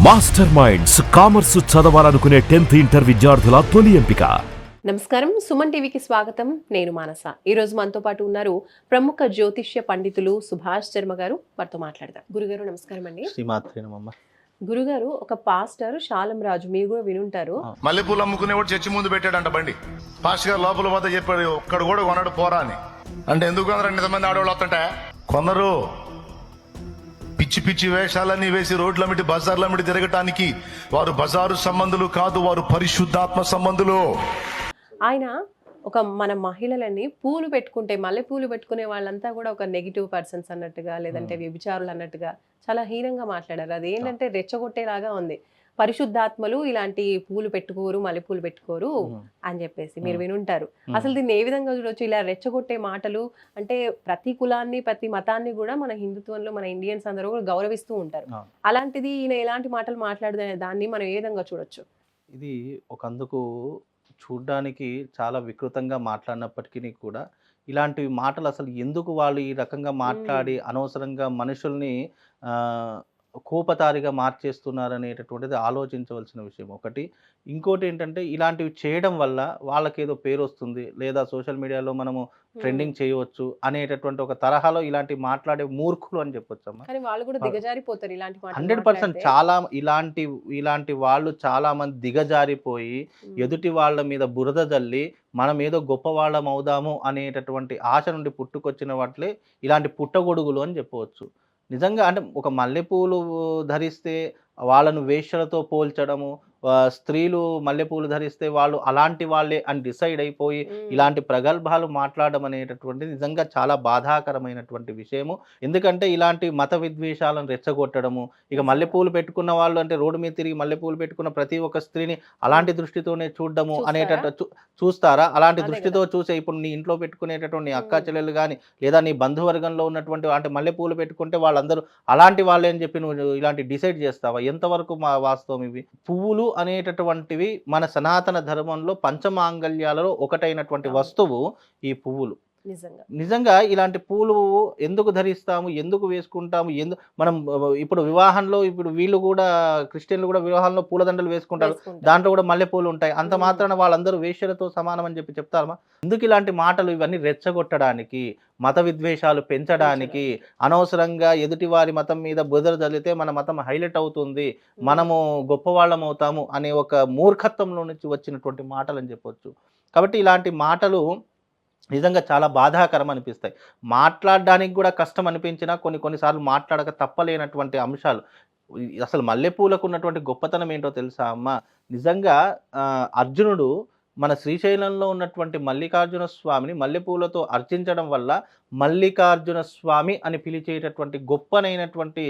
Master minds commerce చదవాలనుకునే 10th inter విద్యార్థుల తొలి ఎంపిక. నమస్కారం, సుమన్ టీవీకి స్వాగతం. నేను మానస. ఈ రోజు మనతో పాటు ఉన్నారు ప్రముఖ జ్యోతిష్య పండితులు సుభాష్ శర్మ గారు. వారితో మాట్లాడదాం. గురుగారు నమస్కారం అండి. గురుగారు, ఒక పాస్టర్ శాలం రాజు, మీరు కూడా వినుంటారు. మల్లెపూలు అమ్ముకునేవాడు చర్చి ముందు పెట్టాడంట బండి. పాస్టర్ గారు లోపల పోతే చెప్పాడు, ఒక్కడు కూడా కొన్నాడు పోరా అని. అంటే ఎందుకు కొందరు ఇంతమంది ఆడవాళ్ళు వస్తుంటే కొందరు పిచ్చి పిచ్చి వేషాలన్నీ వేసి రోడ్లమిటి బజార్లమిటి తిరగటానికి వారు బజారు సంబంధులు కాదు, వారు పరిశుద్ధాత్మ సంబంధులు. ఆయన మన మహిళలని పూలు పెట్టుకుంటే, మల్లె పూలు పెట్టుకునే వాళ్ళంతా కూడా ఒక నెగిటివ్ పర్సన్స్ అన్నట్టుగా, లేదంటే వ్యభిచారులు అన్నట్టుగా చాలా హీనంగా మాట్లాడారు. అది ఏంటంటే రెచ్చగొట్టేలాగా ఉంది. పరిశుద్ధాత్మలు ఇలాంటి పూలు పెట్టుకోరు, మల్లెపూలు పెట్టుకోరు అని చెప్పేసి మీరు వినుంటారు. అసలు దీన్ని ఏ విధంగా చూడొచ్చు? ఇలా రెచ్చగొట్టే మాటలు అంటే ప్రతి కులాన్ని, ప్రతి మతాన్ని కూడా మన హిందుత్వంలో మన ఇండియన్స్ అందరూ కూడా గౌరవిస్తూ ఉంటారు. అలాంటిది ఈయన ఎలాంటి మాటలు మాట్లాడదే దాన్ని మనం ఏ విధంగా చూడొచ్చు? ఇది ఒకందుకు చూడ్డానికి చాలా వికృతంగా మాట్లాడినప్పటికీ కూడా ఇలాంటి మాటలు అసలు ఎందుకు వాళ్ళు ఈ రకంగా మాట్లాడి అనవసరంగా మనుషుల్ని కోపతారిగా మార్చేస్తున్నారు అనేటటువంటిది ఆలోచించవలసిన విషయం ఒకటి. ఇంకోటి ఏంటంటే ఇలాంటివి చేయడం వల్ల వాళ్ళకేదో పేరు వస్తుంది, లేదా సోషల్ మీడియాలో మనము ట్రెండింగ్ చేయవచ్చు అనేటటువంటి ఒక తరహాలో ఇలాంటి మాట్లాడే మూర్ఖులు అని చెప్పొచ్చమ్మా. 100% చాలా ఇలాంటి వాళ్ళు చాలా మంది దిగజారిపోయి ఎదుటి వాళ్ళ మీద బురద జల్లి మనం ఏదో గొప్ప వాళ్ళం అవుదాము అనేటటువంటి ఆశ నుండి పుట్టుకొచ్చిన వాటిలే ఇలాంటి పుట్టగొడుగులు అని చెప్పవచ్చు. నిజంగా అంటే ఒక మల్లెపూలు ధరిస్తే వాళ్ళను వేశ్యలతో పోల్చడము, స్త్రీలు మల్లెపూలు ధరిస్తే వాళ్ళు అలాంటి వాళ్ళే అని డిసైడ్ అయిపోయి ఇలాంటి ప్రగల్భాలు మాట్లాడడం అనేటటువంటిది నిజంగా చాలా బాధాకరమైనటువంటి విషయము. ఎందుకంటే ఇలాంటి మత విద్వేషాలను రెచ్చగొట్టడము, ఇక మల్లెపూలు పెట్టుకున్న వాళ్ళు అంటే రోడ్డు మీద తిరిగి మల్లెపూలు పెట్టుకున్న ప్రతి ఒక్క స్త్రీని అలాంటి దృష్టితోనే చూడడము అనేటట్టు చూస్తారా? అలాంటి దృష్టితో చూసే ఇప్పుడు నీ ఇంట్లో పెట్టుకునేటటువంటి నీ అక్కా చెల్లెలు కానీ, లేదా నీ బంధువర్గంలో ఉన్నటువంటి అంటే మల్లెపూలు పెట్టుకుంటే వాళ్ళందరూ అలాంటి వాళ్ళే అని చెప్పి నువ్వు ఇలాంటి డిసైడ్ చేస్తావా? ఎంతవరకు వాస్తవం ఇవి? పువ్వులు అనేటటువంటివి మన సనాతన ధర్మంలో పంచమాంగళ్యాలలో ఒకటైనటువంటి వస్తువు ఈ పువ్వులు. నిజంగా ఇలాంటి పూలు ఎందుకు ధరిస్తాము, ఎందుకు వేసుకుంటాము, మనం ఇప్పుడు వివాహంలో ఇప్పుడు వీళ్ళు కూడా క్రిస్టియన్లు కూడా వివాహంలో పూలదండలు వేసుకుంటారు, దాంట్లో కూడా మల్లెపూలు ఉంటాయి. అంత మాత్రాన వాళ్ళందరూ వేశ్యలతో సమానం అని చెప్తారమ్మా. ఎందుకు ఇలాంటి మాటలు? ఇవన్నీ రెచ్చగొట్టడానికి, మత విద్వేషాలు పెంచడానికి, అనవసరంగా ఎదుటివారి మతం మీద బురద జల్లితే మన మతం హైలైట్ అవుతుంది, మనము గొప్పవాళ్ళం అవుతాము అనే ఒక మూర్ఖత్వంలో నుంచి వచ్చినటువంటి మాటలు అని చెప్పొచ్చు. కాబట్టి ఇలాంటి మాటలు నిజంగా చాలా బాధాకరం అనిపిస్తాయి. మాట్లాడడానికి కూడా కష్టం అనిపించినా కొన్నిసార్లు మాట్లాడక తప్పలేనటువంటి అంశాలు. అసలు మల్లెపూలకు ఉన్నటువంటి గొప్పతనం ఏంటో తెలుసా అమ్మ? నిజంగా అర్జునుడు మన శ్రీశైలంలో ఉన్నటువంటి మల్లికార్జున స్వామిని మల్లెపూలతో అర్చించడం వల్ల మల్లికార్జున స్వామి అని పిలిచేటటువంటి గొప్పనైనటువంటి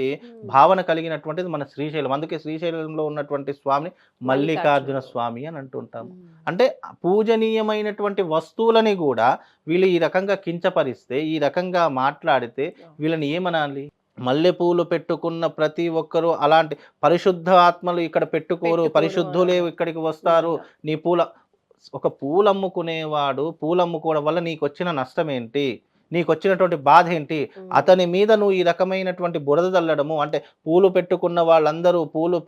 భావన కలిగినటువంటిది మన శ్రీశైలం. అందుకే శ్రీశైలంలో ఉన్నటువంటి స్వామిని మల్లికార్జున స్వామి అని అంటుంటాం. అంటే పూజనీయమైనటువంటి వస్తువులని కూడా వీళ్ళు ఈ రకంగా కించపరిస్తే, ఈ రకంగా మాట్లాడితే వీళ్ళని ఏమనాలి? మల్లెపూలు పెట్టుకున్న ప్రతి ఒక్కరూ అలాంటి పరిశుద్ధ ఆత్మలు ఇక్కడ పెట్టుకోరు, పరిశుద్ధులే ఇక్కడికి వస్తారు. నీ ఒక పూలు అమ్ముకునేవాడు పూలు అమ్ముకోవడం వల్ల నీకు వచ్చిన నష్టం ఏంటి? నీకు వచ్చినటువంటి బాధ ఏంటి? అతని మీద నువ్వు ఈ రకమైనటువంటి బురద చల్లడము అంటే పూలు పెట్టుకున్న వాళ్ళందరూ, పూలు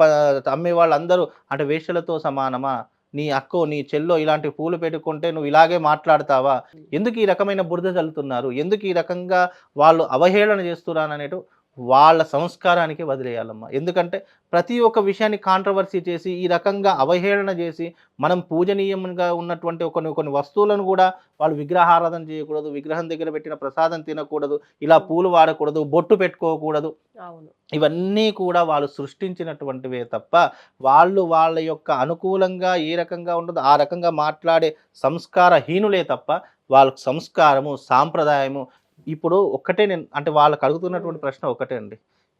అమ్మే వాళ్ళందరూ అంటే వేశ్యలతో సమానమా? నీ అక్కో నీ చెల్లో ఇలాంటి పూలు పెట్టుకుంటే నువ్వు ఇలాగే మాట్లాడతావా? ఎందుకు ఈ రకమైన బురద చల్లుతున్నారు? ఎందుకు ఈ రకంగా వాళ్ళు అవహేళన చేస్తున్నారనేటు వాళ్ళ సంస్కారానికి వదిలేయాలమ్మా. ఎందుకంటే ప్రతి ఒక్క విషయాన్ని కాంట్రవర్సీ చేసి ఈ రకంగా అవహేళన చేసి మనం పూజనీయంగా ఉన్నటువంటి కొన్ని వస్తువులను కూడా వాళ్ళు విగ్రహారాధన చేయకూడదు, విగ్రహం దగ్గర పెట్టిన ప్రసాదం తినకూడదు, ఇలా పూలు వాడకూడదు, బొట్టు పెట్టుకోకూడదు. ఇవన్నీ కూడా వాళ్ళు సృష్టించినటువంటివే తప్ప వాళ్ళ యొక్క అనుకూలంగా ఏ రకంగా ఉండదు ఆ రకంగా మాట్లాడే సంస్కారహీనులే తప్ప వాళ్ళకు సంస్కారము, సాంప్రదాయము ఇప్పుడు ఒక్కటే. నేను అంటే వాళ్ళకు అడుగుతున్నటువంటి ప్రశ్న ఒకటే అండి.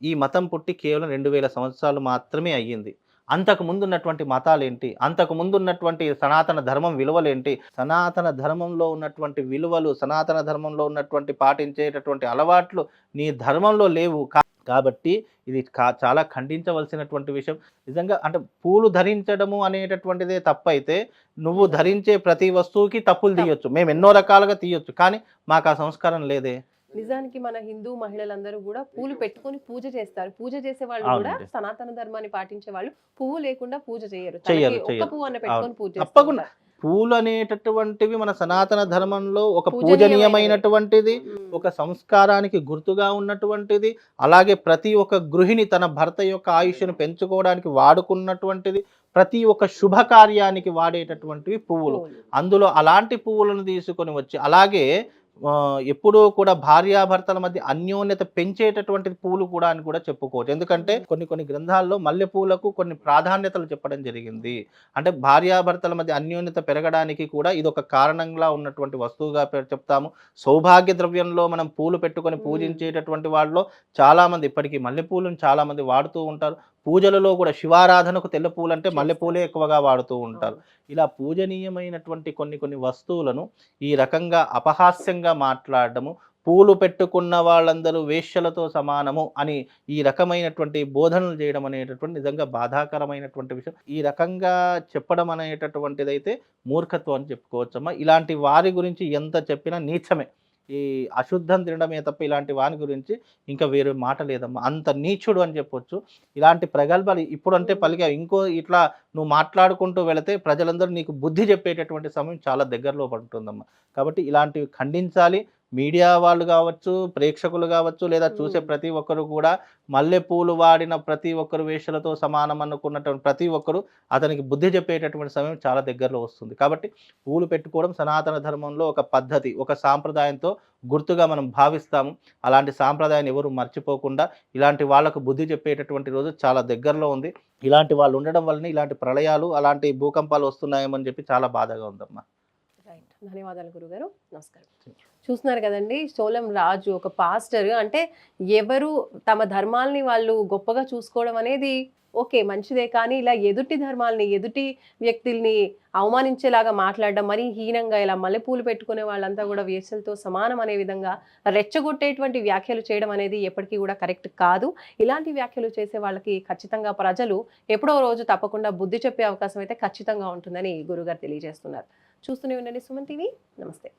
ఈ మతం పుట్టి కేవలం 2000 సంవత్సరాలు మాత్రమే అయ్యింది. అంతకు ముందు ఉన్నటువంటి మతాలేంటి? అంతకు ముందు ఉన్నటువంటి సనాతన ధర్మం విలువలేంటి? సనాతన ధర్మంలో ఉన్నటువంటి విలువలు, సనాతన ధర్మంలో ఉన్నటువంటి పాటించేటటువంటి అలవాట్లు నీ ధర్మంలో లేవు. కాబట్టి ఇది చాలా ఖండించవలసినటువంటి విషయం. నిజంగా అంటే పూలు ధరించడము అనేటటువంటిదే తప్పైతే నువ్వు ధరించే ప్రతి వస్తువుకి తప్పులు తీయొచ్చు, మేము ఎన్నో రకాలుగా తీయొచ్చు, కానీ మాకు ఆ సంస్కారం లేదే. నిజానికి మన హిందూ మహిళలందరూ కూడా పూలు పెట్టుకొని పూజ చేస్తారు. పూజ చేసే వాళ్ళు కూడా అవునండి. సనాతన ధర్మాన్ని పాటించే వాళ్ళు పువ్వు లేకుండా పూజ చేయరు. చెయ్యరు, తలకి ఒక్క చెయ్యరు. పువ్వు అన్న పెట్టుకొని అవును. పూజ చేస్తూ తప్పకుండా. ఉంటారు. పూలు అనేటటువంటివి మన సనాతన ధర్మంలో ఒక పూజనీయమైనవి. పూజనీయమైనటువంటిది, ఉమ్. ఒక సంస్కారానికి గుర్తుగా ఉన్నటువంటిది. అలాగే ప్రతి ఒక్క గృహిణి తన భర్త యొక్క ఆయుష్ను పెంచుకోవడానికి వాడుకున్నటువంటిది. ప్రతి ఒక్క శుభకార్యానికి వాడేటటువంటివి పువ్వులు. పువ్వులు. అందులో అలాంటి పువ్వులను తీసుకొని వచ్చి అలాగే ఎప్పుడూ కూడా భార్యాభర్తల మధ్య అన్యోన్యత పెంచేటటువంటి పూలు కూడా అని కూడా చెప్పుకోవచ్చు. ఎందుకంటే కొన్ని కొన్ని గ్రంథాల్లో మల్లె పూలకు కొన్ని ప్రాధాన్యతలు చెప్పడం జరిగింది. అంటే భార్యాభర్తల మధ్య అన్యోన్యత పెరగడానికి కూడా ఇది ఒక కారణంగా ఉన్నటువంటి వస్తువుగా చెప్తాము. సౌభాగ్య ద్రవ్యంలో మనం పూలు పెట్టుకొని పూజించేటటువంటి వాళ్ళలో చాలా మంది ఇప్పటికీ మల్లె పూలను చాలా మంది వాడుతూ ఉంటారు. పూజలలో కూడా శివారాధనకు తెల్ల పూలు అంటే మల్లె పూలే ఎక్కువగా వాడుతూ ఉంటారు. ఇలా పూజనీయమైనటువంటి కొన్ని కొన్ని వస్తువులను ఈ రకంగా అపహాస్యంగా మాట్లాడడము, పూలు పెట్టుకున్న వాళ్ళందరూ వేశ్యలతో సమానము అని ఈ రకమైనటువంటి బోధనలు చేయడం అనేటటువంటి నిజంగా బాధాకరమైనటువంటి విషయం. ఈ రకంగా చెప్పడం అనేటటువంటిదైతే మూర్ఖత్వం అని చెప్పుకోవచ్చమ్మా. ఇలాంటి వారి గురించి ఎంత చెప్పినా నీచమే. ఈ అశుద్ధం తినడమే తప్ప ఇలాంటి వాని గురించి ఇంకా వేరే మాట లేదమ్మా. అంత నీచుడు అని చెప్పొచ్చు. ఇలాంటి ప్రగల్భాలు ఇప్పుడంటే పలిగా ఇంకో ఇట్లా నువ్వు మాట్లాడుకుంటూ వెళితే ప్రజలందరూ నీకు బుద్ధి చెప్పేటటువంటి సమయం చాలా దగ్గరలో పడుతుందమ్మా. కాబట్టి ఇలాంటివి ఖండించాలి. మీడియా వాళ్ళు కావచ్చు, ప్రేక్షకులు కావచ్చు, లేదా చూసే ప్రతి ఒక్కరు కూడా మల్లెపూలు వాడిన ప్రతి ఒక్కరు వేషలతో సమానం అనుకున్నటువంటి ప్రతి ఒక్కరు అతనికి బుద్ధి చెప్పేటటువంటి సమయం చాలా దగ్గరలో వస్తుంది. కాబట్టి పూలు పెట్టుకోవడం సనాతన ధర్మంలో ఒక పద్ధతి, ఒక సాంప్రదాయంతో గుర్తుగా మనం భావిస్తాము. అలాంటి సాంప్రదాయాన్ని ఎవరు మర్చిపోకుండా ఇలాంటి వాళ్ళకు బుద్ధి చెప్పేటటువంటి రోజు చాలా దగ్గరలో ఉంది. ఇలాంటి వాళ్ళు ఉండడం వల్లనే ఇలాంటి ప్రళయాలు, అలాంటి భూకంపాలు వస్తున్నాయేమని చెప్పి చాలా బాధగా ఉందమ్మా. రైట్. ధన్యవాదాలు గురుగారు. నమస్కారం. చూస్తున్నారు కదండి, సోలం రాజు ఒక పాస్టర్. అంటే ఎవరు తమ ధర్మాల్ని వాళ్ళు గొప్పగా చూసుకోవడం అనేది ఓకే, మంచిదే. కానీ ఇలా ఎదుటి ధర్మాల్ని, ఎదుటి వ్యక్తుల్ని అవమానించేలాగా మాట్లాడడం, మరీ హీనంగా ఇలా మల్లెపూలు పెట్టుకునే వాళ్ళంతా కూడా వేసలతో సమానం అనే విధంగా రెచ్చగొట్టేటువంటి వ్యాఖ్యలు చేయడం అనేది ఎప్పటికీ కూడా కరెక్ట్ కాదు. ఇలాంటి వ్యాఖ్యలు చేసే వాళ్ళకి ఖచ్చితంగా ప్రజలు ఎప్పుడో రోజు తప్పకుండా బుద్ధి చెప్పే అవకాశం అయితే ఖచ్చితంగా ఉంటుందని గురుగారు తెలియజేస్తున్నారు. చూస్తూనే ఉండండి సుమన్ టీవీ. నమస్తే.